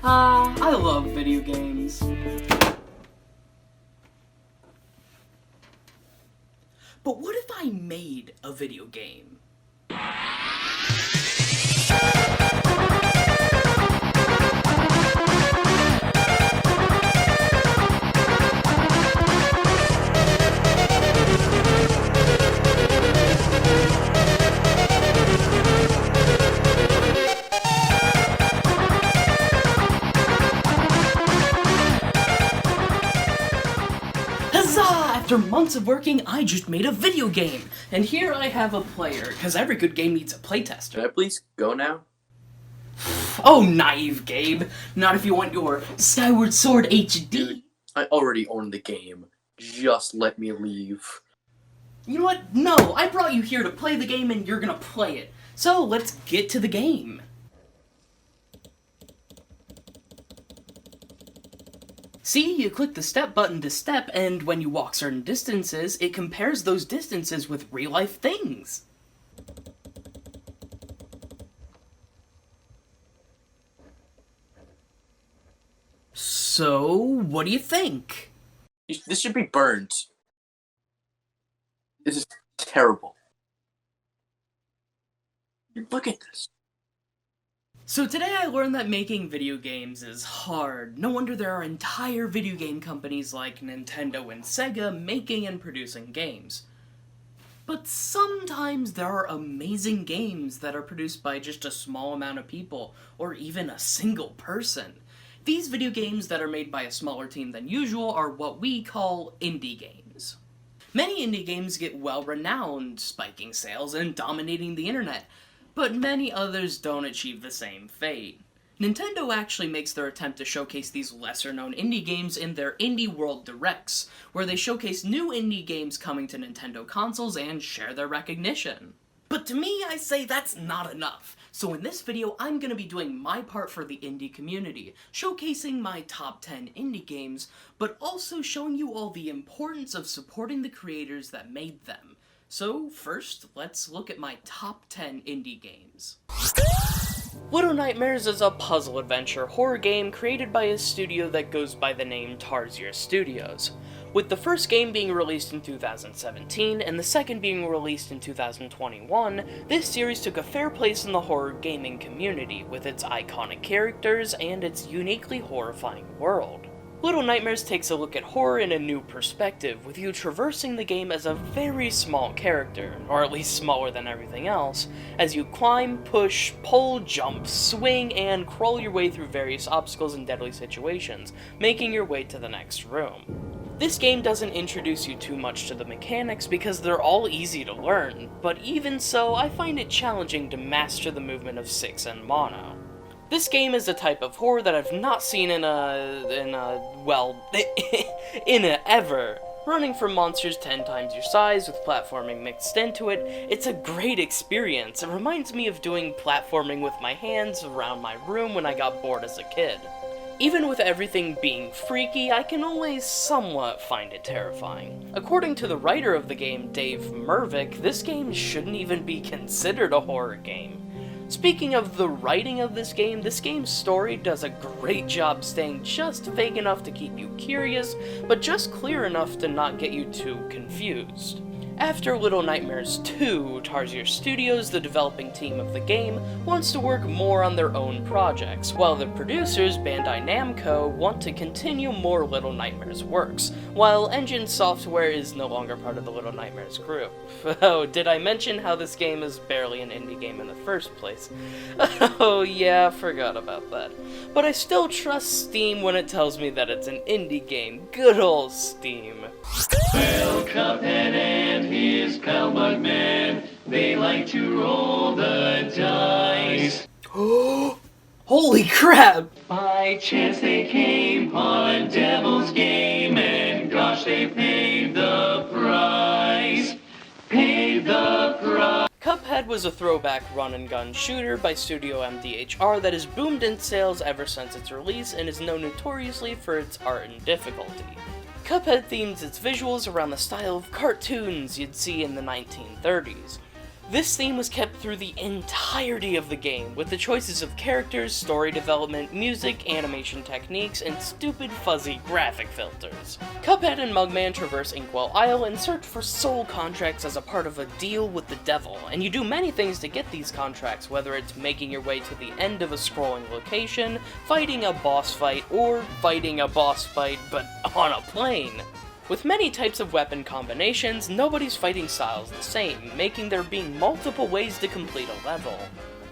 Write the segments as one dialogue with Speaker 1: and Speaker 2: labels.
Speaker 1: I love video games. But what if I made a video game? After months of working, I just made a video game! And here I have a player, because every good game needs a playtester.
Speaker 2: Can I please go now?
Speaker 1: Oh, naive Gabe. Not if you want your Skyward Sword HD.
Speaker 2: Dude, I already own the game. Just let me leave.
Speaker 1: You know what? No, I brought you here to play the game and you're gonna play it. So let's get to the game. See, you click the step button to step, and when you walk certain distances, it compares those distances with real-life things. So, what do you think?
Speaker 2: This should be burned. This is terrible. Look at this.
Speaker 1: So today I learned that making video games is hard. No wonder there are entire video game companies like Nintendo and Sega making and producing games. But sometimes there are amazing games that are produced by just a small amount of people, or even a single person. These video games that are made by a smaller team than usual are what we call indie games. Many indie games get well-renowned, spiking sales and dominating the internet, but many others don't achieve the same fate. Nintendo actually makes their attempt to showcase these lesser-known indie games in their Indie World Directs, where they showcase new indie games coming to Nintendo consoles and share their recognition. But to me, I say that's not enough. So in this video, I'm gonna be doing my part for the indie community, showcasing my top 10 indie games, but also showing you all the importance of supporting the creators that made them. So first, let's look at my top 10 indie games. Little Nightmares is a puzzle adventure horror game created by a studio that goes by the name Tarsier Studios, with the first game being released in 2017 and the second being released in 2021. This series took a fair place in the horror gaming community with its iconic characters and its uniquely horrifying world. Little Nightmares takes a look at horror in a new perspective, with you traversing the game as a very small character, or at least smaller than everything else, as you climb, push, pull, jump, swing, and crawl your way through various obstacles and deadly situations, making your way to the next room. This game doesn't introduce you too much to the mechanics because they're all easy to learn, but even so, I find it challenging to master the movement of 6 and mono. This game is a type of horror that I've not seen in ever. Running from monsters 10 times your size with platforming mixed into it, it's a great experience. It reminds me of doing platforming with my hands around my room when I got bored as a kid. Even with everything being freaky, I can only somewhat find it terrifying. According to the writer of the game, Dave Mervick, this game shouldn't even be considered a horror game. Speaking of the writing of this game's story does a great job staying just vague enough to keep you curious, but just clear enough to not get you too confused. After Little Nightmares 2, Tarsier Studios, the developing team of the game, wants to work more on their own projects, while the producers, Bandai Namco, want to continue more Little Nightmares works, while Engine Software is no longer part of the Little Nightmares group. Oh, did I mention how this game is barely an indie game in the first place? Oh yeah, forgot about that. But I still trust Steam when it tells me that it's an indie game. Good old Steam.
Speaker 3: Well, Cuphead and his pal Mugman, they like to roll the dice.
Speaker 1: Holy crap!
Speaker 3: By chance they came upon a devil's game, and gosh, they paid the price. Paid the price.
Speaker 1: Cuphead was a throwback run-and-gun shooter by Studio MDHR that has boomed in sales ever since its release and is known notoriously for its art and difficulty. Cuphead themes its visuals around the style of cartoons you'd see in the 1930s. This theme was kept through the entirety of the game, with the choices of characters, story development, music, animation techniques, and stupid fuzzy graphic filters. Cuphead and Mugman traverse Inkwell Isle and search for soul contracts as a part of a deal with the devil, and you do many things to get these contracts, whether it's making your way to the end of a scrolling location, fighting a boss fight, or fighting a boss fight but on a plane. With many types of weapon combinations, nobody's fighting style is the same, making there being multiple ways to complete a level.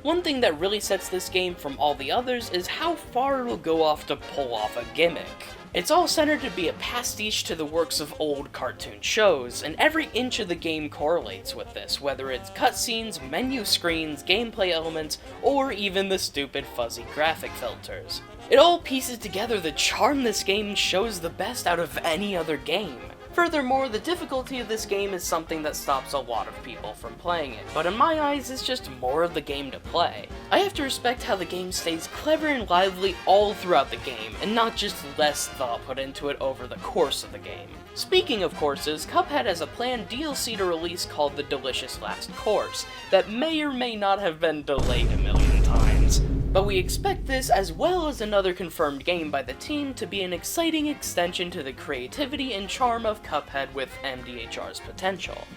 Speaker 1: One thing that really sets this game from all the others is how far it'll go off to pull off a gimmick. It's all centered to be a pastiche to the works of old cartoon shows, and every inch of the game correlates with this, whether it's cutscenes, menu screens, gameplay elements, or even the stupid fuzzy graphic filters. It all pieces together the charm this game shows the best out of any other game. Furthermore, the difficulty of this game is something that stops a lot of people from playing it, but in my eyes, it's just more of the game to play. I have to respect how the game stays clever and lively all throughout the game, and not just less thought put into it over the course of the game. Speaking of courses, Cuphead has a planned DLC to release called The Delicious Last Course, that may or may not have been delayed a million times. But we expect this, as well as another confirmed game by the team, to be an exciting extension to the creativity and charm of Cuphead with MDHR's potential.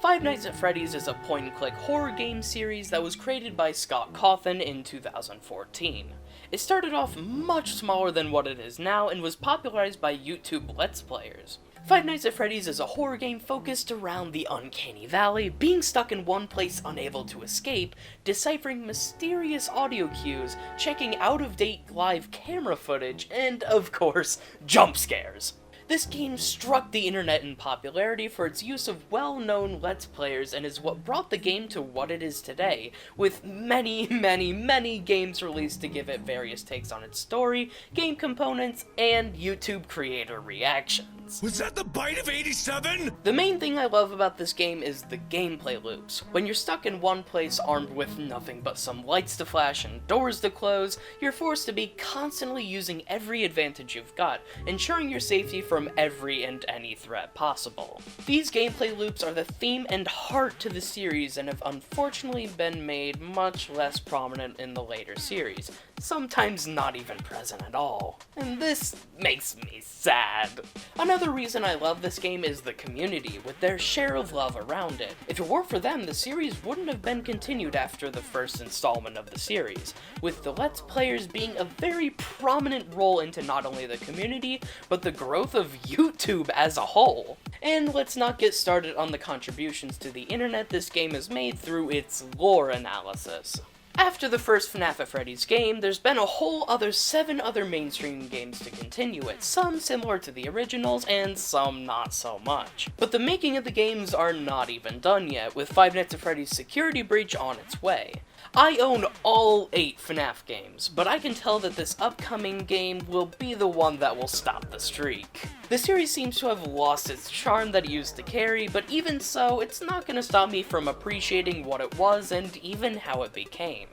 Speaker 1: Five Nights at Freddy's is a point-and-click horror game series that was created by Scott Cawthon in 2014. It started off much smaller than what it is now and was popularized by YouTube Let's Players. Five Nights at Freddy's is a horror game focused around the uncanny valley, being stuck in one place unable to escape, deciphering mysterious audio cues, checking out-of-date live camera footage, and, of course, jump scares. This game struck the internet in popularity for its use of well-known Let's Players and is what brought the game to what it is today, with many games released to give it various takes on its story, game components, and YouTube creator reactions.
Speaker 4: Was that the bite of 87?
Speaker 1: The main thing I love about this game is the gameplay loops. When you're stuck in one place armed with nothing but some lights to flash and doors to close, you're forced to be constantly using every advantage you've got, ensuring your safety from every and any threat possible. These gameplay loops are the theme and heart to the series and have unfortunately been made much less prominent in the later series, sometimes not even present at all. And this makes me sad. Another reason I love this game is the community, with their share of love around it. If it weren't for them, the series wouldn't have been continued after the first installment of the series, with the Let's Players being a very prominent role into not only the community, but the growth of YouTube as a whole. And let's not get started on the contributions to the internet this game has made through its lore analysis. After the first FNAF at Freddy's game, there's been a whole other 7 other mainstream games to continue it, some similar to the originals and some not so much. But the making of the games are not even done yet, with Five Nights at Freddy's Security Breach on its way. I own all 8 FNAF games, but I can tell that this upcoming game will be the one that will stop the streak. The series seems to have lost its charm that it used to carry, but even so, it's not going to stop me from appreciating what it was and even how it became.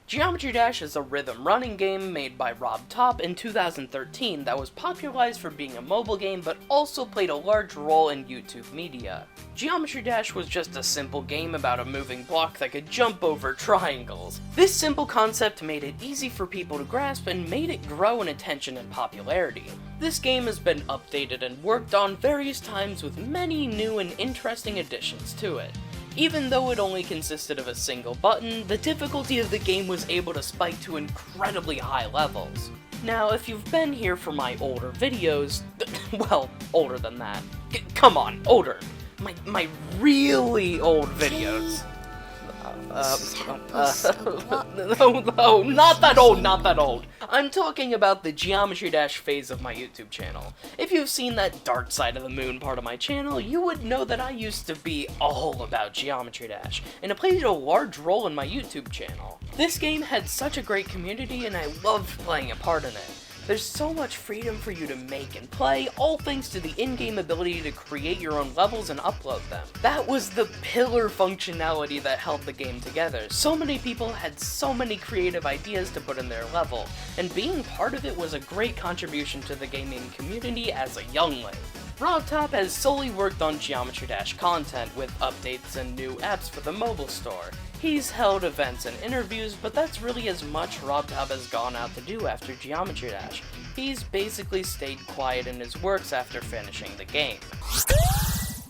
Speaker 1: Geometry Dash is a rhythm running game made by Rob Top in 2013 that was popularized for being a mobile game but also played a large role in YouTube media. Geometry Dash was just a simple game about a moving block that could jump over triangles. This simple concept made it easy for people to grasp and made it grow in attention and popularity. This game has been updated and worked on various times with many new and interesting additions to it. Even though it only consisted of a single button, the difficulty of the game was able to spike to incredibly high levels. Now, if you've been here for my older videos, well, older than that. Come on, older. My really old videos. No, not that old. I'm talking about the Geometry Dash phase of my YouTube channel. If you've seen that Dark Side of the Moon part of my channel, you would know that I used to be all about Geometry Dash, and it played a large role in my YouTube channel. This game had such a great community, and I loved playing a part in it. There's so much freedom for you to make and play, all thanks to the in-game ability to create your own levels and upload them. That was the pillar functionality that held the game together. So many people had so many creative ideas to put in their level, and being part of it was a great contribution to the gaming community as a youngling. RobTop has solely worked on Geometry Dash content with updates and new apps for the mobile store. He's held events and interviews, but that's really as much RobTop has gone out to do after Geometry Dash. He's basically stayed quiet in his works after finishing the game.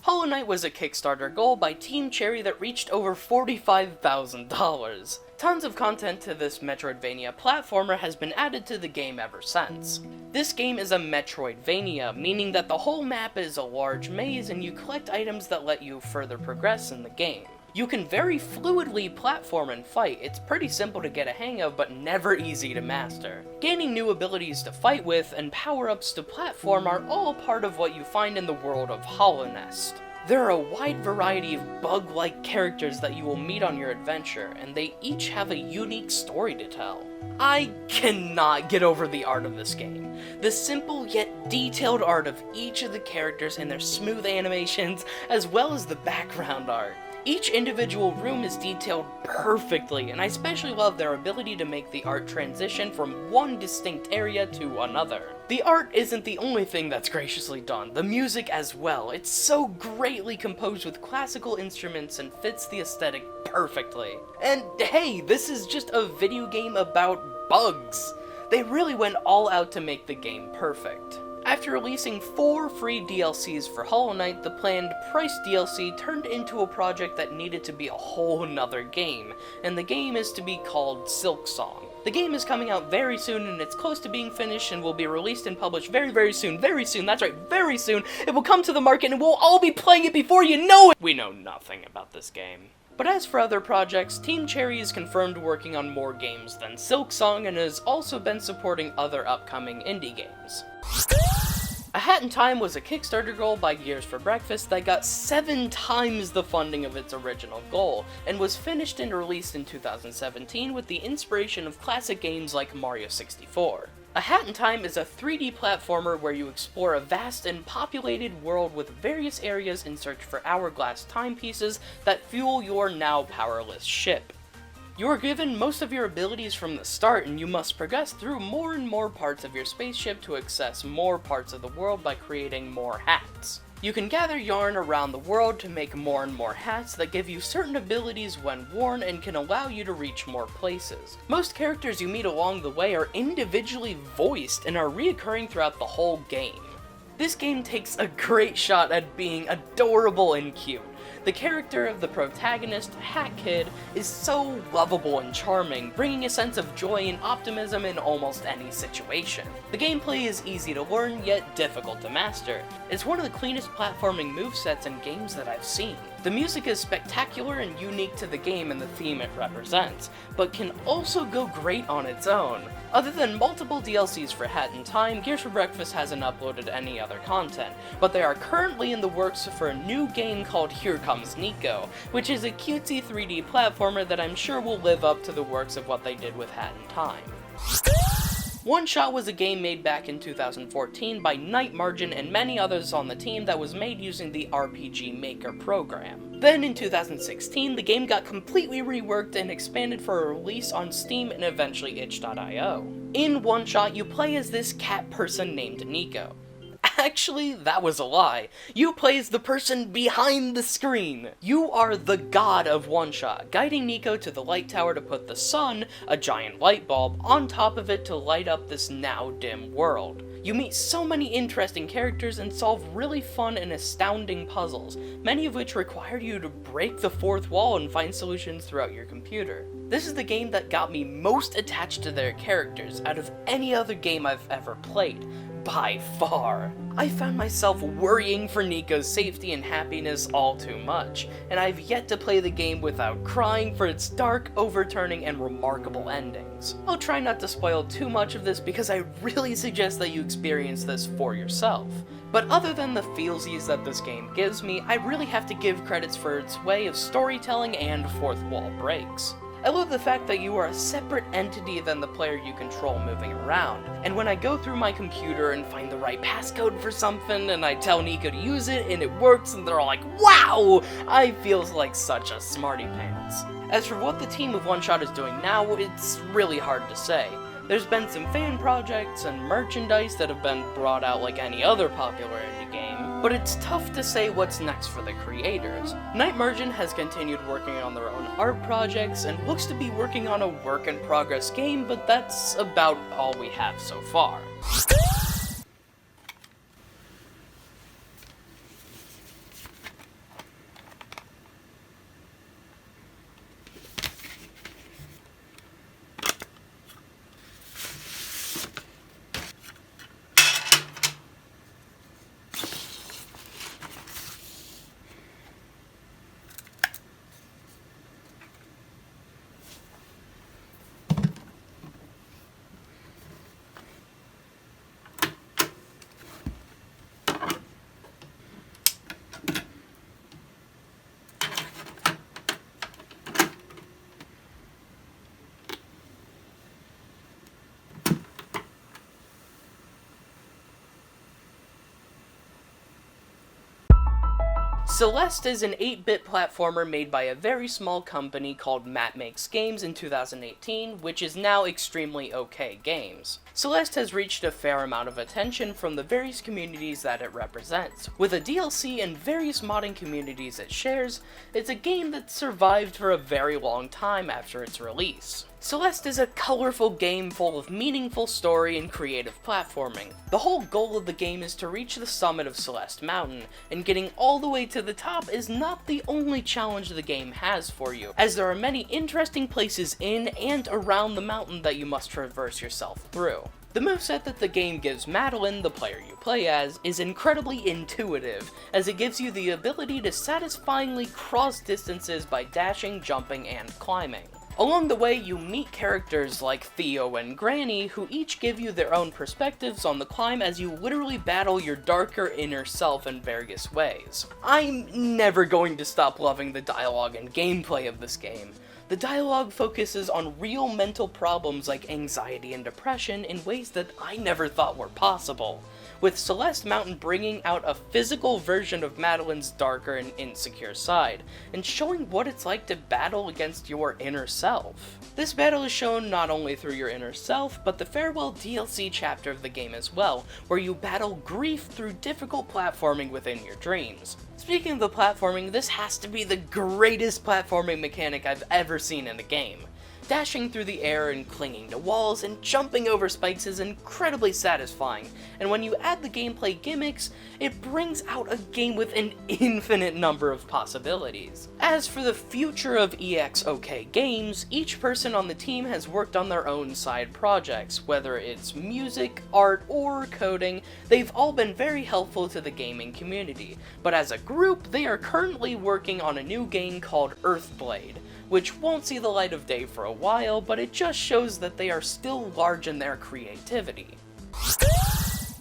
Speaker 1: Hollow Knight was a Kickstarter goal by Team Cherry that reached over $45,000. Tons of content to this Metroidvania platformer has been added to the game ever since. This game is a Metroidvania, meaning that the whole map is a large maze and you collect items that let you further progress in the game. You can very fluidly platform and fight. It's pretty simple to get a hang of, but never easy to master. Gaining new abilities to fight with and power-ups to platform are all part of what you find in the world of Hollow Nest. There are a wide variety of bug-like characters that you will meet on your adventure, and they each have a unique story to tell. I cannot get over the art of this game. The simple yet detailed art of each of the characters and their smooth animations, as well as the background art. Each individual room is detailed perfectly, and I especially love their ability to make the art transition from one distinct area to another. The art isn't the only thing that's graciously done, the music as well. It's so greatly composed with classical instruments and fits the aesthetic perfectly. And hey, this is just a video game about bugs. They really went all out to make the game perfect. After releasing 4 free DLCs for Hollow Knight, the planned price DLC turned into a project that needed to be a whole nother game, and the game is to be called Silksong. The game is coming out very soon, and it's close to being finished and will be released and published very soon, that's right, very soon. It will come to the market and we'll all be playing it before you know it! We know nothing about this game. But as for other projects, Team Cherry is confirmed working on more games than Silksong and has also been supporting other upcoming indie games. A Hat in Time was a Kickstarter goal by Gears for Breakfast that got 7 times the funding of its original goal, and was finished and released in 2017 with the inspiration of classic games like Mario 64. A Hat in Time is a 3D platformer where you explore a vast and populated world with various areas in search for hourglass timepieces that fuel your now powerless ship. You are given most of your abilities from the start, and you must progress through more and more parts of your spaceship to access more parts of the world by creating more hats. You can gather yarn around the world to make more and more hats that give you certain abilities when worn and can allow you to reach more places. Most characters you meet along the way are individually voiced and are reoccurring throughout the whole game. This game takes a great shot at being adorable and cute. The character of the protagonist, Hat Kid, is so lovable and charming, bringing a sense of joy and optimism in almost any situation. The gameplay is easy to learn, yet difficult to master. It's one of the cleanest platforming movesets in games that I've seen. The music is spectacular and unique to the game and the theme it represents, but can also go great on its own. Other than multiple DLCs for Hat in Time, Gears for Breakfast hasn't uploaded any other content, but they are currently in the works for a new game called Here Comes Nico, which is a cutesy 3D platformer that I'm sure will live up to the works of what they did with Hat in Time. OneShot was a game made back in 2014 by Night Margin and many others on the team that was made using the RPG Maker program. Then in 2016, the game got completely reworked and expanded for a release on Steam and eventually itch.io. In OneShot, you play as this cat person named Nico. Actually, that was a lie. You play as the person behind the screen. You are the god of OneShot, guiding Nico to the light tower to put the sun, a giant light bulb, on top of it to light up this now dim world. You meet so many interesting characters and solve really fun and astounding puzzles, many of which require you to break the fourth wall and find solutions throughout your computer. This is the game that got me most attached to their characters out of any other game I've ever played. By far. I found myself worrying for Nico's safety and happiness all too much, and I've yet to play the game without crying for its dark, overturning, and remarkable endings. I'll try not to spoil too much of this because I really suggest that you experience this for yourself. But other than the feelsies that this game gives me, I really have to give credits for its way of storytelling and fourth wall breaks. I love the fact that you are a separate entity than the player you control moving around, and when I go through my computer and find the right passcode for something, and I tell Nico to use it, and it works, and they're all like, wow! I feel like such a smarty pants. As for what the team of OneShot is doing now, it's really hard to say. There's been some fan projects and merchandise that have been brought out like any other popular indie game, But it's tough to say what's next for the creators. Night Merchant has continued working on their own art projects and looks to be working on a work-in-progress game, but that's about all we have so far. Celeste is an 8-bit platformer made by a very small company called Matt Makes Games in 2018, which is now Extremely OK Games. Celeste has reached a fair amount of attention from the various communities that it represents. With a DLC and various modding communities it shares, it's a game that survived for a very long time after its release. Celeste is a colorful game full of meaningful story and creative platforming. The whole goal of the game is to reach the summit of Celeste Mountain, and getting all the way to the top is not the only challenge the game has for you, as there are many interesting places in and around the mountain that you must traverse yourself through. The moveset that the game gives Madeline, the player you play as, is incredibly intuitive, as it gives you the ability to satisfyingly cross distances by dashing, jumping, and climbing. Along the way, you meet characters like Theo and Granny, who each give you their own perspectives on the climb as you literally battle your darker inner self in various ways. I'm never going to stop loving the dialogue and gameplay of this game. The dialogue focuses on real mental problems like anxiety and depression in ways that I never thought were possible, with Celeste Mountain bringing out a physical version of Madeline's darker and insecure side, and showing what it's like to battle against your inner self. This battle is shown not only through your inner self, but the Farewell DLC chapter of the game as well, where you battle grief through difficult platforming within your dreams. Speaking of the platforming, this has to be the greatest platforming mechanic I've ever seen in a game. Dashing through the air and clinging to walls and jumping over spikes is incredibly satisfying, and when you add the gameplay gimmicks, it brings out a game with an infinite number of possibilities. As for the future of EXOK Games, each person on the team has worked on their own side projects, whether it's music, art, or coding. They've all been very helpful to the gaming community, but as a group, they are currently working on a new game called Earthblade, which won't see the light of day for a while, but it just shows that they are still large in their creativity.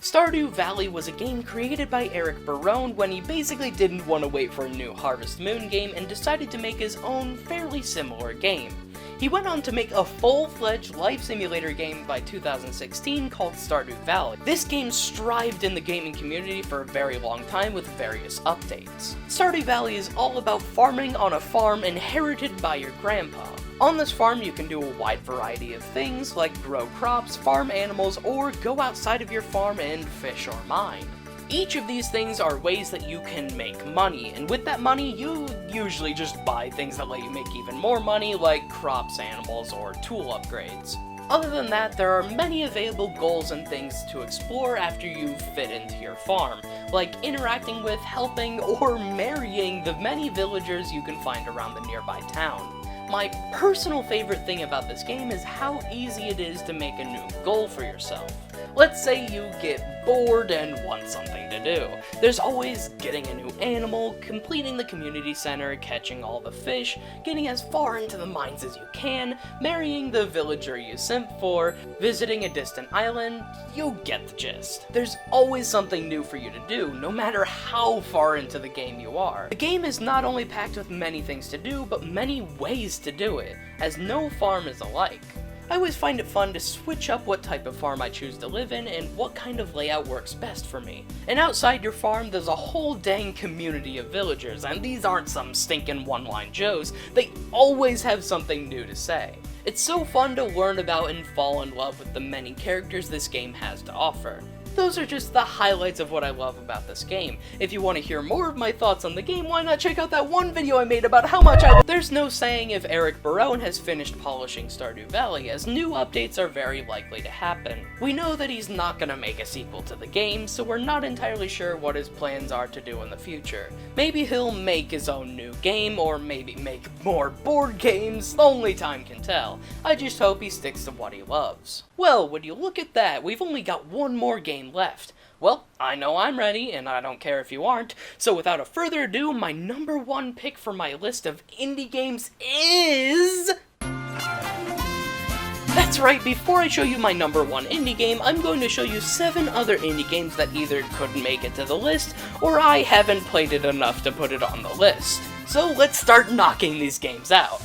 Speaker 1: Stardew Valley was a game created by Eric Barone when he basically didn't want to wait for a new Harvest Moon game and decided to make his own fairly similar game. He went on to make a full-fledged life simulator game by 2016 called Stardew Valley. This game strived in the gaming community for a very long time with various updates. Stardew Valley is all about farming on a farm inherited by your grandpa. On this farm you can do a wide variety of things like grow crops, farm animals, or go outside of your farm and fish or mine. Each of these things are ways that you can make money, and with that money, you usually just buy things that let you make even more money, like crops, animals, or tool upgrades. Other than that, there are many available goals and things to explore after you fit into your farm, like interacting with, helping, or marrying the many villagers you can find around the nearby town. My personal favorite thing about this game is how easy it is to make a new goal for yourself. Let's say you get bored and want something to do. There's always getting a new animal, completing the community center, catching all the fish, getting as far into the mines as you can, marrying the villager you simp for, visiting a distant island. You get the gist. There's always something new for you to do, no matter how far into the game you are. The game is not only packed with many things to do, but many ways to do it, as no farm is alike. I always find it fun to switch up what type of farm I choose to live in and what kind of layout works best for me. And outside your farm, there's a whole dang community of villagers, and these aren't some stinking one-line Joes. They always have something new to say. It's so fun to learn about and fall in love with the many characters this game has to offer. those are just the highlights of what I love about this game. If you want to hear more of my thoughts on the game, why not check out that one video I made about how much There's no saying if Eric Barone has finished polishing Stardew Valley, as new updates are very likely to happen. We know that he's not gonna make a sequel to the game, so we're not entirely sure what his plans are to do in the future. Maybe he'll make his own new game, or maybe make more board games, only time can tell. I just hope he sticks to what he loves. Well, would you look at that, we've only got one more game left. Well, I know I'm ready, and I don't care if you aren't, so without a further ado, my number one pick for my list of indie games is... That's right, before I show you my number one indie game, I'm going to show you 7 other indie games that either couldn't make it to the list, or I haven't played it enough to put it on the list. So let's start knocking these games out.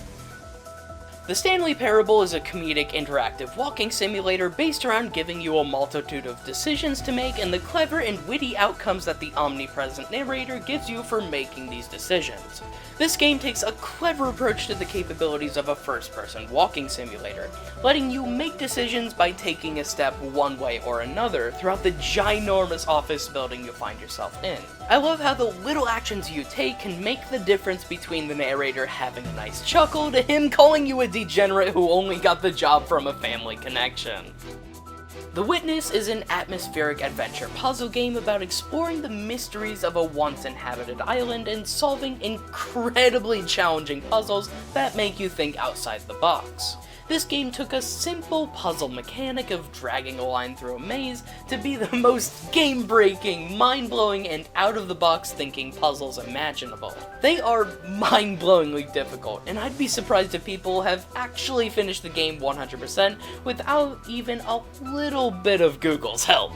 Speaker 1: The Stanley Parable is a comedic interactive walking simulator based around giving you a multitude of decisions to make and the clever and witty outcomes that the omnipresent narrator gives you for making these decisions. This game takes a clever approach to the capabilities of a first-person walking simulator, letting you make decisions by taking a step one way or another throughout the ginormous office building you find yourself in. I love how the little actions you take can make the difference between the narrator having a nice chuckle to him calling you a degenerate who only got the job from a family connection. The Witness is an atmospheric adventure puzzle game about exploring the mysteries of a once-inhabited island and solving incredibly challenging puzzles that make you think outside the box. This game took a simple puzzle mechanic of dragging a line through a maze to be the most game-breaking, mind-blowing, and out-of-the-box thinking puzzles imaginable. They are mind-blowingly difficult, and I'd be surprised if people have actually finished the game 100% without even a little bit of Google's help.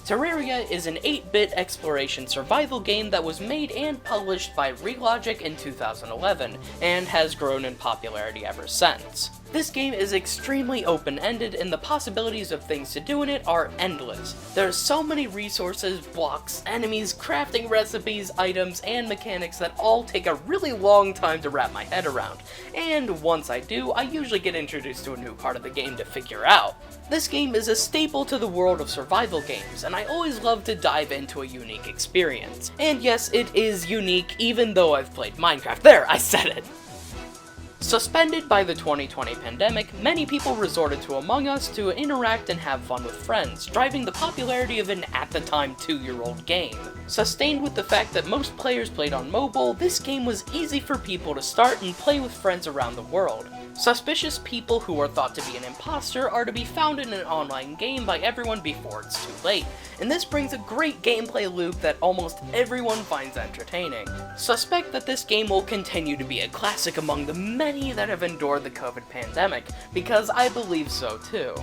Speaker 1: Terraria is an 8-bit exploration survival game that was made and published by Relogic in 2011, and has grown in popularity ever since. This game is extremely open-ended, and the possibilities of things to do in it are endless. There are so many resources, blocks, enemies, crafting recipes, items, and mechanics that all take a really long time to wrap my head around, and once I do, I usually get introduced to a new part of the game to figure out. This game is a staple to the world of survival games, and I always love to dive into a unique experience. And yes, it is unique even though I've played Minecraft. There, I said it! Suspended by the 2020 pandemic, many people resorted to Among Us to interact and have fun with friends, driving the popularity of an at-the-time 2-year-old game. Sustained with the fact that most players played on mobile, this game was easy for people to start and play with friends around the world. Suspicious people who are thought to be an imposter are to be found in an online game by everyone before it's too late, and this brings a great gameplay loop that almost everyone finds entertaining. Suspect that this game will continue to be a classic among the many that have endured the COVID pandemic, because I believe so too.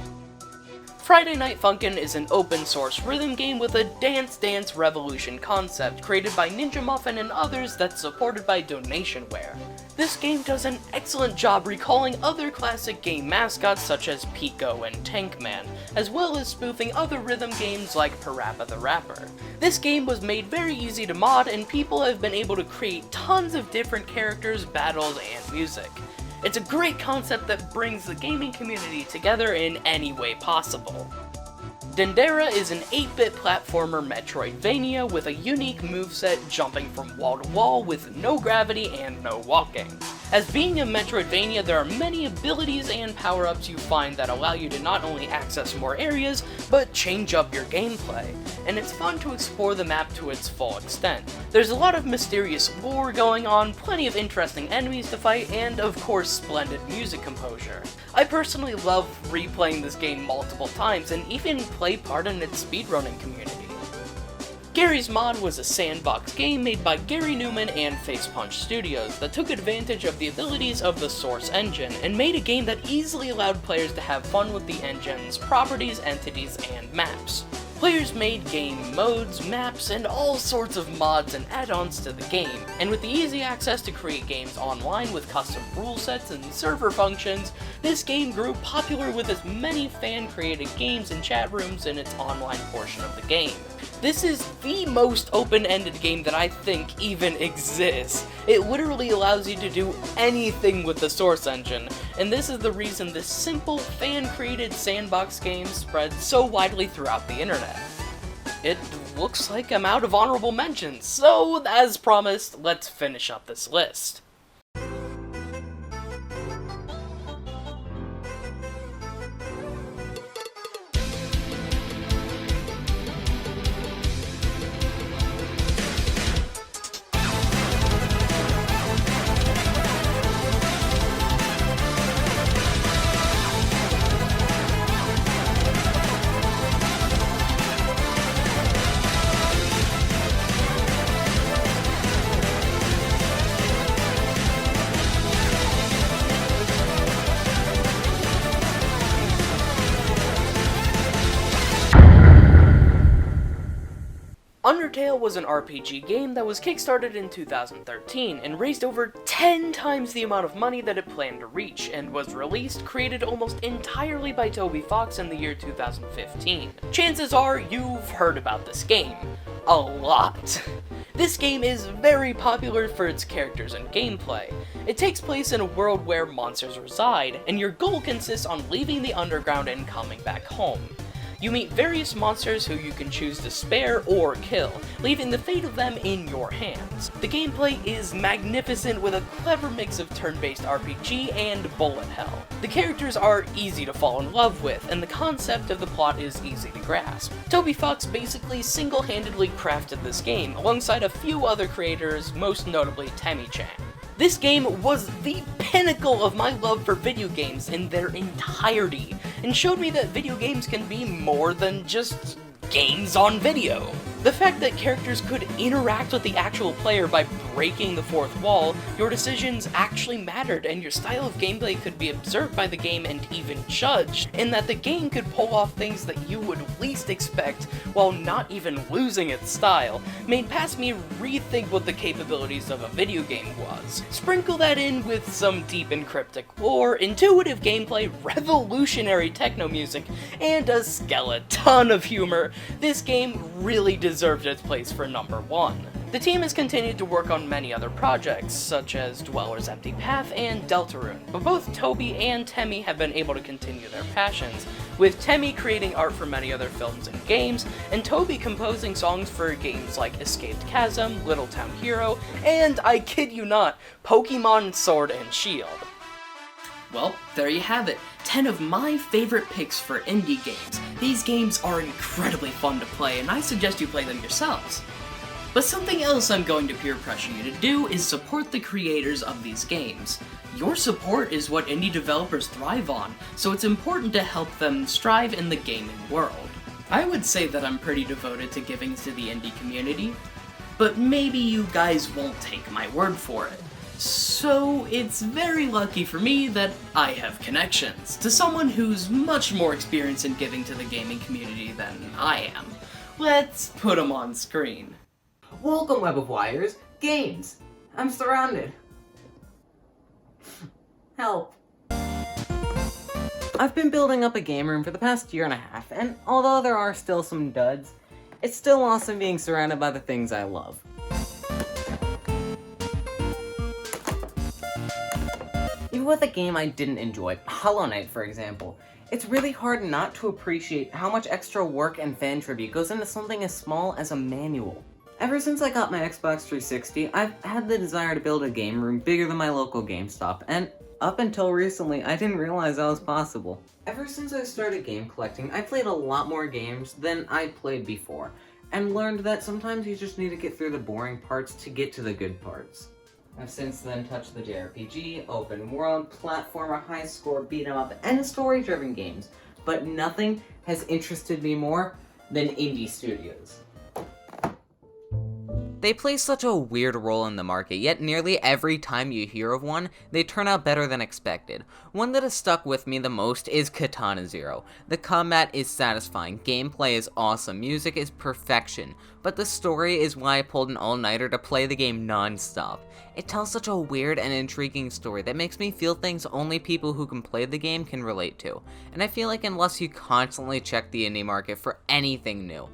Speaker 1: Friday Night Funkin' is an open-source rhythm game with a Dance Dance Revolution concept created by Ninja Muffin and others that's supported by Donationware. This game does an excellent job recalling other classic game mascots such as Pico and Tankman, as well as spoofing other rhythm games like Parappa the Rapper. This game was made very easy to mod, and people have been able to create tons of different characters, battles, and music. It's a great concept that brings the gaming community together in any way possible. Dendera is an 8-bit platformer Metroidvania with a unique moveset jumping from wall to wall with no gravity and no walking. As being a Metroidvania, there are many abilities and power-ups you find that allow you to not only access more areas, but change up your gameplay, and it's fun to explore the map to its full extent. There's a lot of mysterious lore going on, plenty of interesting enemies to fight, and of course splendid music composure. I personally love replaying this game multiple times, and even play part in its speedrunning community. Garry's Mod was a sandbox game made by Gary Newman and Facepunch Studios that took advantage of the abilities of the Source engine and made a game that easily allowed players to have fun with the engine's properties, entities, and maps. Players made game modes, maps, and all sorts of mods and add-ons to the game, and with the easy access to create games online with custom rule sets and server functions, this game grew popular with as many fan-created games and chat rooms in its online portion of the game. This is the most open-ended game that I think even exists. It literally allows you to do anything with the Source engine, and this is the reason this simple, fan-created sandbox game spread so widely throughout the internet. It looks like I'm out of honorable mentions, so as promised, let's finish up this list. Undertale was an RPG game that was kickstarted in 2013 and raised over 10 times the amount of money that it planned to reach, and was created almost entirely by Toby Fox in the year 2015. Chances are you've heard about this game. A lot. This game is very popular for its characters and gameplay. It takes place in a world where monsters reside, and your goal consists on leaving the underground and coming back home. You meet various monsters who you can choose to spare or kill, leaving the fate of them in your hands. The gameplay is magnificent with a clever mix of turn-based RPG and bullet hell. The characters are easy to fall in love with, and the concept of the plot is easy to grasp. Toby Fox basically single-handedly crafted this game, alongside a few other creators, most notably Temmie-chan. This game was the pinnacle of my love for video games in their entirety, and showed me that video games can be more than just games on video. The fact that characters could interact with the actual player by breaking the fourth wall, your decisions actually mattered, and your style of gameplay could be observed by the game and even judged, and that the game could pull off things that you would least expect while not even losing its style, made past me rethink what the capabilities of a video game was. Sprinkle that in with some deep and cryptic lore, intuitive gameplay, revolutionary techno music, and a skeleton of humor, this game really deserved its place for number 1. The team has continued to work on many other projects, such as Dweller's Empty Path and Deltarune, but both Toby and Temmie have been able to continue their passions, with Temmie creating art for many other films and games, and Toby composing songs for games like Escaped Chasm, Little Town Hero, and, I kid you not, Pokemon Sword and Shield. Well, there you have it. 10 of my favorite picks for indie games. These games are incredibly fun to play, and I suggest you play them yourselves. But something else I'm going to peer pressure you to do is support the creators of these games. Your support is what indie developers thrive on, so it's important to help them strive in the gaming world. I would say that I'm pretty devoted to giving to the indie community, but maybe you guys won't take my word for it. So it's very lucky for me that I have connections to someone who's much more experienced in giving to the gaming community than I am. Let's put him on screen.
Speaker 5: Welcome, Web of Wires. Games. I'm surrounded. Help. I've been building up a game room for the past year and a half, and although there are still some duds, it's still awesome being surrounded by the things I love. Even with a game I didn't enjoy, Hollow Knight for example, it's really hard not to appreciate how much extra work and fan tribute goes into something as small as a manual. Ever since I got my Xbox 360, I've had the desire to build a game room bigger than my local GameStop, and up until recently, I didn't realize that was possible. Ever since I started game collecting, I played a lot more games than I played before, and learned that sometimes you just need to get through the boring parts to get to the good parts. I've since then touched the JRPG, open world, platformer, high score, beat 'em up, and story-driven games, but nothing has interested me more than indie studios. They play such a weird role in the market, yet nearly every time you hear of one, they turn out better than expected. One that has stuck with me the most is Katana Zero. The combat is satisfying, gameplay is awesome, music is perfection, but the story is why I pulled an all-nighter to play the game non-stop. It tells such a weird and intriguing story that makes me feel things only people who can play the game can relate to, and I feel like unless you constantly check the indie market for anything new,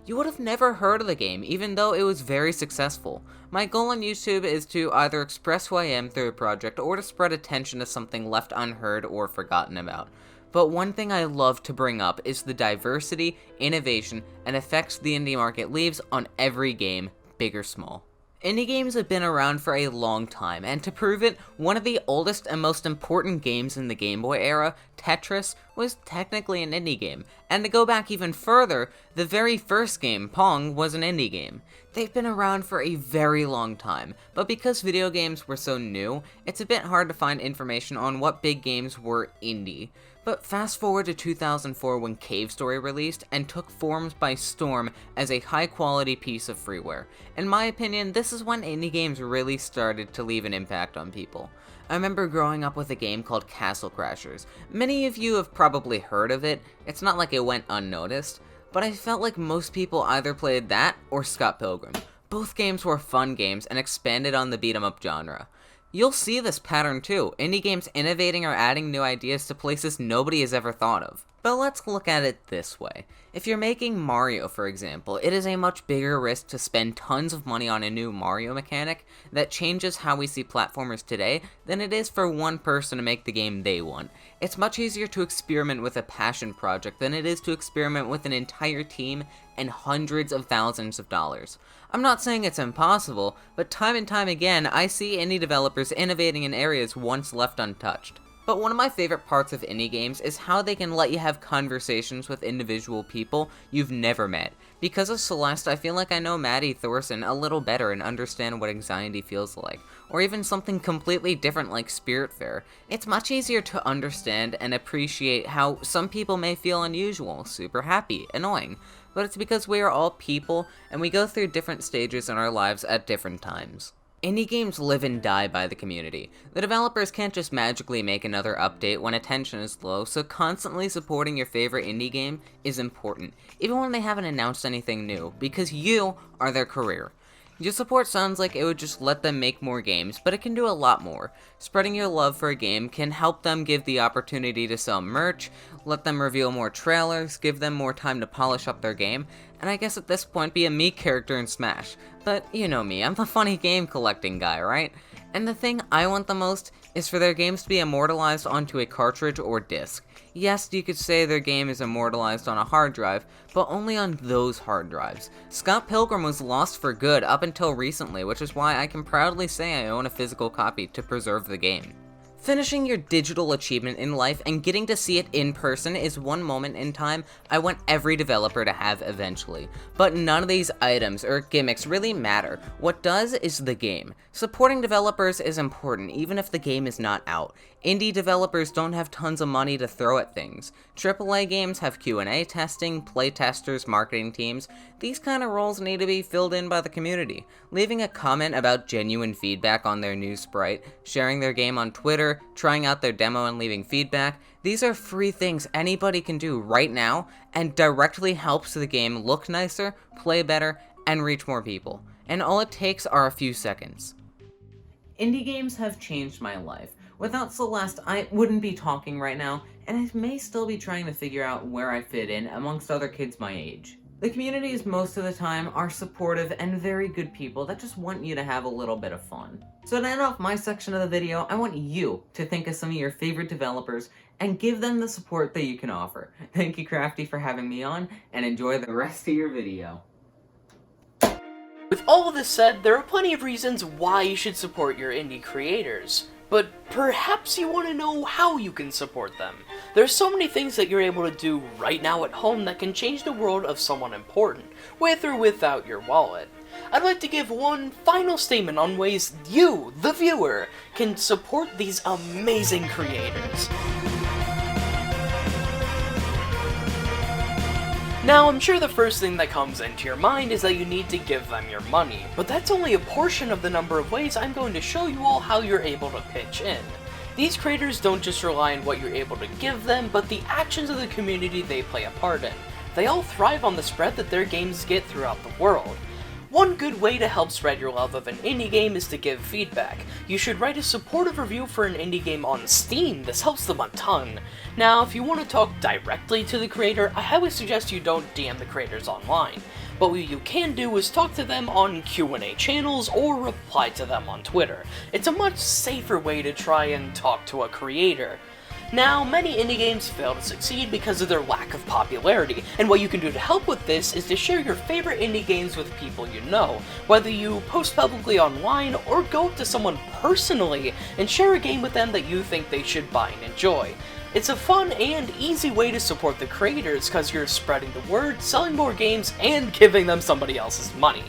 Speaker 5: you would have never heard of the game, even though it was very successful. My goal on YouTube is to either express who I am through a project, or to spread attention to something left unheard or forgotten about. But one thing I love to bring up is the diversity, innovation, and effects the indie market leaves on every game, big or small. Indie games have been around for a long time, and to prove it, one of the oldest and most important games in the Game Boy era, Tetris, was technically an indie game. And to go back even further, the very first game, Pong, was an indie game. They've been around for a very long time, but because video games were so new, it's a bit hard to find information on what big games were indie. But fast forward to 2004 when Cave Story released and took forms by storm as a high quality piece of freeware. In my opinion, this is when indie games really started to leave an impact on people. I remember growing up with a game called Castle Crashers. Many of you have probably heard of it, it's not like it went unnoticed, but I felt like most people either played that or Scott Pilgrim. Both games were fun games and expanded on the beat 'em up genre. You'll see this pattern too, indie games innovating or adding new ideas to places nobody has ever thought of. But let's look at it this way. If you're making Mario, for example, it is a much bigger risk to spend tons of money on a new Mario mechanic that changes how we see platformers today than it is for one person to make the game they want. It's much easier to experiment with a passion project than it is to experiment with an entire team and hundreds of thousands of dollars. I'm not saying it's impossible, but time and time again, I see indie developers innovating in areas once left untouched. But one of my favorite parts of indie games is how they can let you have conversations with individual people you've never met. Because of Celeste, I feel like I know Maddie Thorson a little better and understand what anxiety feels like. Or even something completely different like Spiritfarer. It's much easier to understand and appreciate how some people may feel unusual, super happy, annoying. But it's because we are all people, and we go through different stages in our lives at different times. Indie games live and die by the community. The developers can't just magically make another update when attention is low, so constantly supporting your favorite indie game is important, even when they haven't announced anything new, because you are their career. Your support sounds like it would just let them make more games, but it can do a lot more. Spreading your love for a game can help them give the opportunity to sell merch, let them reveal more trailers, give them more time to polish up their game, and I guess at this point be a me character in Smash. But you know me, I'm the funny game collecting guy, right? And the thing I want the most is for their games to be immortalized onto a cartridge or disc. Yes, you could say their game is immortalized on a hard drive, but only on those hard drives. Scott Pilgrim was lost for good up until recently, which is why I can proudly say I own a physical copy to preserve the game. Finishing your digital achievement in life and getting to see it in person is one moment in time I want every developer to have eventually. But none of these items or gimmicks really matter. What does is the game. Supporting developers is important even if the game is not out. Indie developers don't have tons of money to throw at things. AAA games have Q&A testing, playtesters, marketing teams. These kind of roles need to be filled in by the community. Leaving a comment about genuine feedback on their new sprite, sharing their game on Twitter, trying out their demo and leaving feedback, these are free things anybody can do right now and directly helps the game look nicer, play better, and reach more people. And all it takes are a few seconds. Indie games have changed my life. Without Celeste, I wouldn't be talking right now, and I may still be trying to figure out where I fit in amongst other kids my age. The communities most of the time are supportive and very good people that just want you to have a little bit of fun. So to end off my section of the video, I want you to think of some of your favorite developers and give them the support that you can offer. Thank you, Crafty, for having me on, and enjoy the rest of your video.
Speaker 1: With all of this said, there are plenty of reasons why you should support your indie creators. But perhaps you want to know how you can support them. There's so many things that you're able to do right now at home that can change the world of someone important, with or without your wallet. I'd like to give one final statement on ways you, the viewer, can support these amazing creators. Now, I'm sure the first thing that comes into your mind is that you need to give them your money, but that's only a portion of the number of ways I'm going to show you all how you're able to pitch in. These creators don't just rely on what you're able to give them, but the actions of the community they play a part in. They all thrive on the spread that their games get throughout the world. One good way to help spread your love of an indie game is to give feedback. You should write a supportive review for an indie game on Steam, this helps them a ton. Now, if you want to talk directly to the creator, I highly suggest you don't DM the creators online. But what you can do is talk to them on Q&A channels or reply to them on Twitter. It's a much safer way to try and talk to a creator. Now, many indie games fail to succeed because of their lack of popularity, and what you can do to help with this is to share your favorite indie games with people you know, whether you post publicly online or go up to someone personally and share a game with them that you think they should buy and enjoy. It's a fun and easy way to support the creators because you're spreading the word, selling more games, and giving them somebody else's money.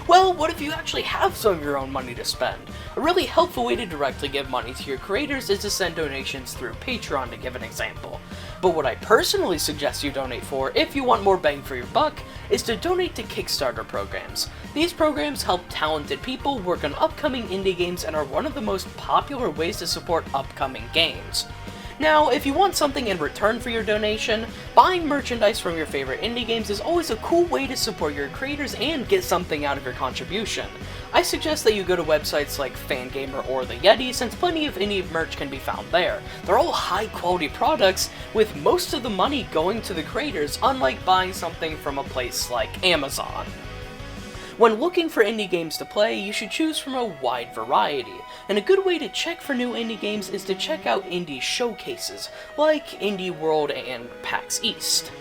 Speaker 1: Well, what if you actually have some of your own money to spend? A really helpful way to directly give money to your creators is to send donations through Patreon, to give an example. But what I personally suggest you donate for, if you want more bang for your buck, is to donate to Kickstarter programs. These programs help talented people work on upcoming indie games and are one of the most popular ways to support upcoming games. Now, if you want something in return for your donation, buying merchandise from your favorite indie games is always a cool way to support your creators and get something out of your contribution. I suggest that you go to websites like Fangamer or The Yeti, since plenty of indie merch can be found there. They're all high quality products, with most of the money going to the creators, unlike buying something from a place like Amazon. When looking for indie games to play, you should choose from a wide variety, and a good way to check for new indie games is to check out indie showcases, like Indie World and PAX East.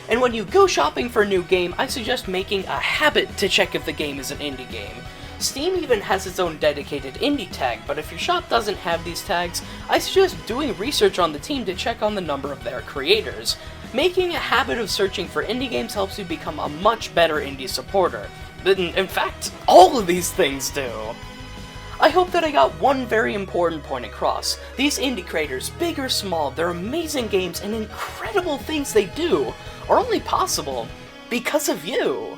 Speaker 1: And when you go shopping for a new game, I suggest making a habit to check if the game is an indie game. Steam even has its own dedicated indie tag, but if your shop doesn't have these tags, I suggest doing research on the team to check on the number of their creators. Making a habit of searching for indie games helps you become a much better indie supporter. In fact, all of these things do. I hope that I got one very important point across. These indie creators, big or small, their amazing games and incredible things they do are only possible because of you.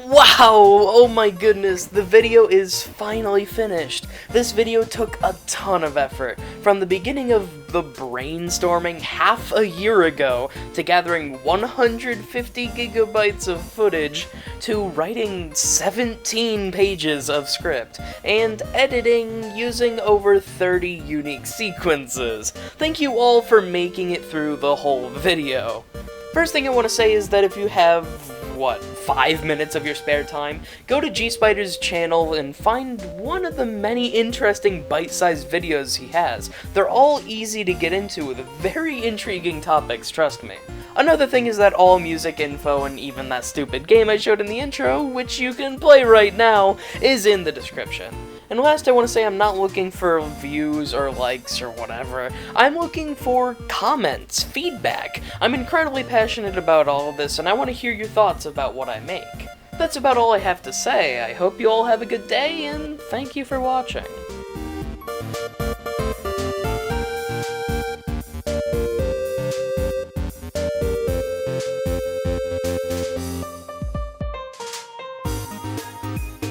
Speaker 1: Wow! Oh my goodness, the video is finally finished. This video took a ton of effort, from the beginning of the brainstorming half a year ago, to gathering 150 gigabytes of footage, to writing 17 pages of script, and editing using over 30 unique sequences. Thank you all for making it through the whole video. First thing I want to say is that if you have 5 minutes of your spare time, go to GSpider's channel and find one of the many interesting bite-sized videos he has. They're all easy to get into with very intriguing topics, trust me. Another thing is that all music info and even that stupid game I showed in the intro, which you can play right now, is in the description. And last, I want to say I'm not looking for views or likes or whatever. I'm looking for comments, feedback. I'm incredibly passionate about all of this, and I want to hear your thoughts about what I make. That's about all I have to say. I hope you all have a good day, and thank you for watching.